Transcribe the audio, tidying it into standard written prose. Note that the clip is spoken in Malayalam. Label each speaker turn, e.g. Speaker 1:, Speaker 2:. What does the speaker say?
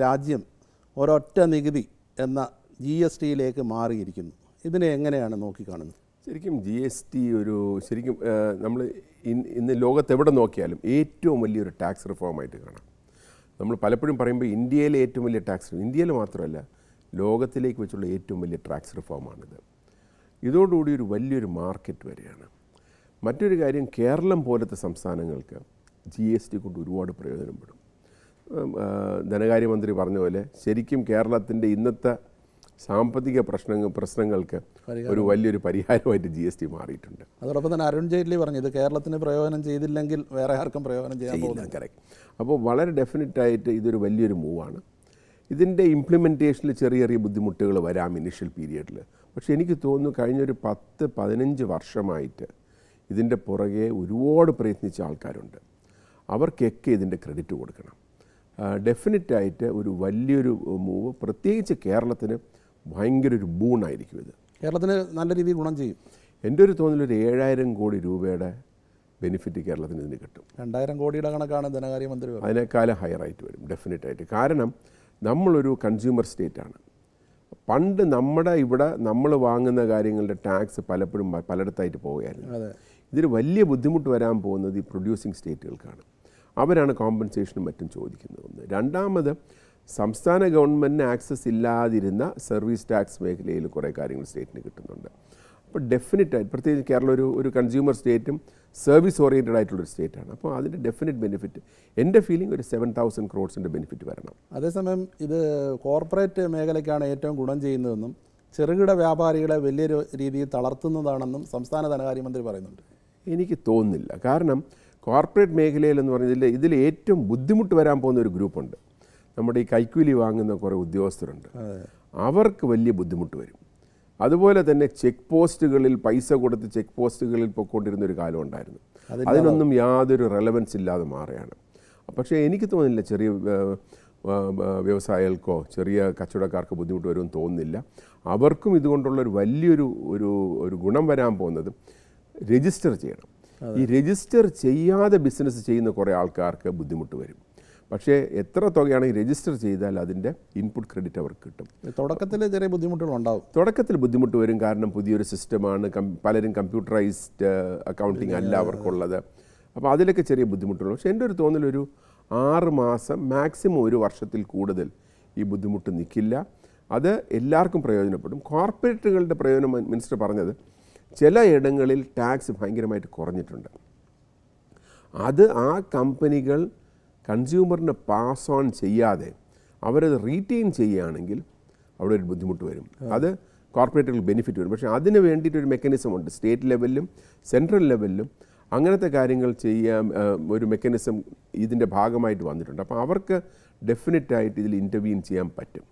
Speaker 1: രാജ്യം ഒരൊറ്റ നികുതി എന്ന GST-യിലേക്ക് മാറിയിരിക്കുന്നു. ഇതിനെ എങ്ങനെയാണ് നോക്കിക്കാണുന്നത്?
Speaker 2: ശരിക്കും GST ശരിക്കും നമ്മൾ ഇന്ന് ലോകത്തെവിടെ നോക്കിയാലും ഏറ്റവും വലിയൊരു ടാക്സ് റിഫോമായിട്ട് കാണാം. നമ്മൾ പലപ്പോഴും പറയുമ്പോൾ ഇന്ത്യയിലെ ഏറ്റവും വലിയ ടാക്സ്, ഇന്ത്യയിൽ മാത്രമല്ല ലോകത്തിലേക്ക് വെച്ചുള്ള ഏറ്റവും വലിയ ടാക്സ് റിഫോമാണിത്. ഇതോടുകൂടി ഒരു വലിയൊരു മാർക്കറ്റ് വരികയാണ്. മറ്റൊരു കാര്യം, കേരളം പോലത്തെ സംസ്ഥാനങ്ങൾക്ക് GST കൊണ്ട് ഒരുപാട് പ്രയോജനപ്പെടും. ധനകാര്യമന്ത്രി പറഞ്ഞ പോലെ ശരിക്കും കേരളത്തിൻ്റെ ഇന്നത്തെ സാമ്പത്തിക പ്രശ്നങ്ങൾക്ക് ഒരു വലിയൊരു പരിഹാരമായിട്ട് GST മാറിയിട്ടുണ്ട്.
Speaker 1: അതോടൊപ്പം തന്നെ അരുൺ ജെയ്റ്റ്ലി പറഞ്ഞു ഇത് കേരളത്തിന് പ്രയോജനം ചെയ്തില്ലെങ്കിൽ വേറെ ആർക്കും പ്രയോജനം ചെയ്യാൻ പോകുന്നില്ല.
Speaker 2: കറക്റ്റ്. അപ്പോൾ വളരെ ഡെഫിനറ്റായിട്ട് ഇതൊരു വലിയൊരു മൂവാണ്. ഇതിൻ്റെ ഇംപ്ലിമെൻറ്റേഷനിൽ ചെറിയ ചെറിയ ബുദ്ധിമുട്ടുകൾ വരാം ഇനിഷ്യൽ പീരിയഡിൽ. പക്ഷേ എനിക്ക് തോന്നുന്നു കഴിഞ്ഞൊരു 10-15 വർഷമായിട്ട് ഇതിൻ്റെ പുറകെ ഒരുപാട് പ്രയത്നിച്ച ആൾക്കാരുണ്ട്. അവർക്കൊക്കെ ഇതിൻ്റെ ക്രെഡിറ്റ് കൊടുക്കണം. ഡെഫിനറ്റായിട്ട് ഒരു വലിയൊരു മൂവ്, പ്രത്യേകിച്ച് കേരളത്തിന് ഭയങ്കര ഒരു ബൂണായിരിക്കും ഇത്.
Speaker 1: കേരളത്തിന് നല്ല രീതിയിൽ ഗുണം ചെയ്യും.
Speaker 2: എൻ്റെ ഒരു തോന്നലൊരു 7000 കോടി രൂപയുടെ ബെനിഫിറ്റ് കേരളത്തിന് ഇതിന് കിട്ടും.
Speaker 1: 2000 കോടിയുടെ കണക്കാണ് ധനകാര്യമന്ത്രി പറഞ്ഞത്.
Speaker 2: അതിനേക്കാളും ഹയറായിട്ട് വരും ഡെഫിനറ്റായിട്ട്. കാരണം നമ്മളൊരു കൺസ്യൂമർ സ്റ്റേറ്റാണ്. പണ്ട് നമ്മുടെ ഇവിടെ നമ്മൾ വാങ്ങുന്ന കാര്യങ്ങളുടെ ടാക്സ് പലപ്പോഴും പലയിടത്തായിട്ട് പോവുകയായിരുന്നു. ഇതിന് വലിയ ബുദ്ധിമുട്ട് വരാൻ പോകുന്നത് ഈ പ്രൊഡ്യൂസിങ് സ്റ്റേറ്റുകൾക്കാണ്. അവരാണ് കോമ്പൻസേഷനും മറ്റും ചോദിക്കുന്നത്. ഒന്ന്. രണ്ടാമത്, സംസ്ഥാന ഗവൺമെൻറ്റിന് ആക്സസ് ഇല്ലാതിരുന്ന സർവീസ് ടാക്സ് മേഖലയിൽ കുറേ കാര്യങ്ങൾ സ്റ്റേറ്റിന് കിട്ടുന്നുണ്ട്. അപ്പോൾ ഡെഫിനറ്റായിട്ട് പ്രത്യേകിച്ച് കേരളം ഒരു കൺസ്യൂമർ സ്റ്റേറ്റും സർവീസ് ഓറിയൻറ്റഡ് ആയിട്ടുള്ളൊരു സ്റ്റേറ്റാണ്. അപ്പോൾ അതിൻ്റെ ഡെഫിനറ്റ് ബെനിഫിറ്റ് എൻ്റെ ഫീലിംഗ് ഒരു 7000 crores ബെനിഫിറ്റ് വരണം.
Speaker 1: അതേസമയം ഇത് കോർപ്പറേറ്റ് മേഖലയ്ക്കാണ് ഏറ്റവും ഗുണം ചെയ്യുന്നതെന്നും ചെറുകിട വ്യാപാരികളെ വലിയൊരു രീതിയിൽ തളർത്തുന്നതാണെന്നും സംസ്ഥാന ധനകാര്യമന്ത്രി പറയുന്നുണ്ട്.
Speaker 2: എനിക്ക് തോന്നുന്നില്ല. കാരണം കോർപ്പറേറ്റ് മേഖലയിലെന്ന് പറഞ്ഞാൽ ഇതിൽ ഏറ്റവും ബുദ്ധിമുട്ട് വരാൻ പോകുന്ന ഒരു ഗ്രൂപ്പുണ്ട്. നമ്മുടെ ഈ കൈക്കൂലി വാങ്ങുന്ന കുറേ ഉദ്യോഗസ്ഥരുണ്ട്. അവർക്ക് വലിയ ബുദ്ധിമുട്ട് വരും. അതുപോലെ തന്നെ ചെക്ക് പോസ്റ്റുകളിൽ പൈസ കൊടുത്ത് ചെക്ക് പോസ്റ്റുകളിൽ പൊയ്ക്കൊണ്ടിരുന്ന ഒരു കാലം ഉണ്ടായിരുന്നു. അതിനൊന്നും യാതൊരു റെലവൻസ് ഇല്ലാതെ മാറുകയാണ്. പക്ഷേ എനിക്ക് തോന്നുന്നില്ല ചെറിയ വ്യവസായികൾക്കോ ചെറിയ കച്ചവടക്കാർക്ക് ബുദ്ധിമുട്ട് വരുമെന്ന് തോന്നുന്നില്ല. അവർക്കും ഇതുകൊണ്ടുള്ളൊരു വലിയൊരു ഗുണം വരാൻ പോകുന്നത് രജിസ്റ്റർ ചെയ്യണം. ഈ രജിസ്റ്റർ ചെയ്യാതെ ബിസിനസ് ചെയ്യുന്ന കുറേ ആൾക്കാർക്ക് ബുദ്ധിമുട്ട് വരും. പക്ഷേ എത്ര തുകയാണെങ്കിൽ രജിസ്റ്റർ ചെയ്താൽ അതിൻ്റെ ഇൻപുട്ട് ക്രെഡിറ്റ് അവർക്ക് കിട്ടും.
Speaker 1: തുടക്കത്തിൽ ചെറിയ ബുദ്ധിമുട്ടുകളുണ്ടാവും.
Speaker 2: തുടക്കത്തിൽ ബുദ്ധിമുട്ട് വരും. കാരണം പുതിയൊരു സിസ്റ്റമാണ്. പലരും കമ്പ്യൂട്ടറൈസ്ഡ് അക്കൗണ്ടിങ് അല്ല അവർക്കുള്ളത്. അപ്പോൾ അതിലൊക്കെ ചെറിയ ബുദ്ധിമുട്ടുള്ളൂ. പക്ഷേ എൻ്റെ ഒരു തോന്നലൊരു 6 മാസം മാക്സിമം 1 വർഷത്തിൽ കൂടുതൽ ഈ ബുദ്ധിമുട്ട് നിൽക്കില്ല. അത് എല്ലാവർക്കും പ്രയോജനപ്പെടും. കോർപ്പറേറ്റുകളുടെ പ്രയോജനം മിനിസ്റ്റർ പറഞ്ഞത് ചില ഇടങ്ങളിൽ ടാക്സ് ഭയങ്കരമായിട്ട് കുറഞ്ഞിട്ടുണ്ട്. അത് ആ കമ്പനികൾ കൺസ്യൂമറിന് പാസ് ഓൺ ചെയ്യാതെ അവരത് റീറ്റെയിൻ ചെയ്യുകയാണെങ്കിൽ അവിടെ ഒരു ബുദ്ധിമുട്ട് വരും. അത് കോർപ്പറേറ്റുകൾ ബെനിഫിറ്റ് വരും. പക്ഷേ അതിന് വേണ്ടിയിട്ടൊരു മെക്കാനിസം ഉണ്ട്. സ്റ്റേറ്റ് ലെവലിലും സെൻട്രൽ ലെവലിലും അങ്ങനത്തെ കാര്യങ്ങൾ ചെയ്യാൻ ഒരു മെക്കാനിസം ഇതിൻ്റെ ഭാഗമായിട്ട് വന്നിട്ടുണ്ട്. അപ്പോൾ അവർക്ക് ഡെഫിനറ്റായിട്ട് ഇതിൽ ഇൻ്റർവീൻ ചെയ്യാൻ പറ്റും.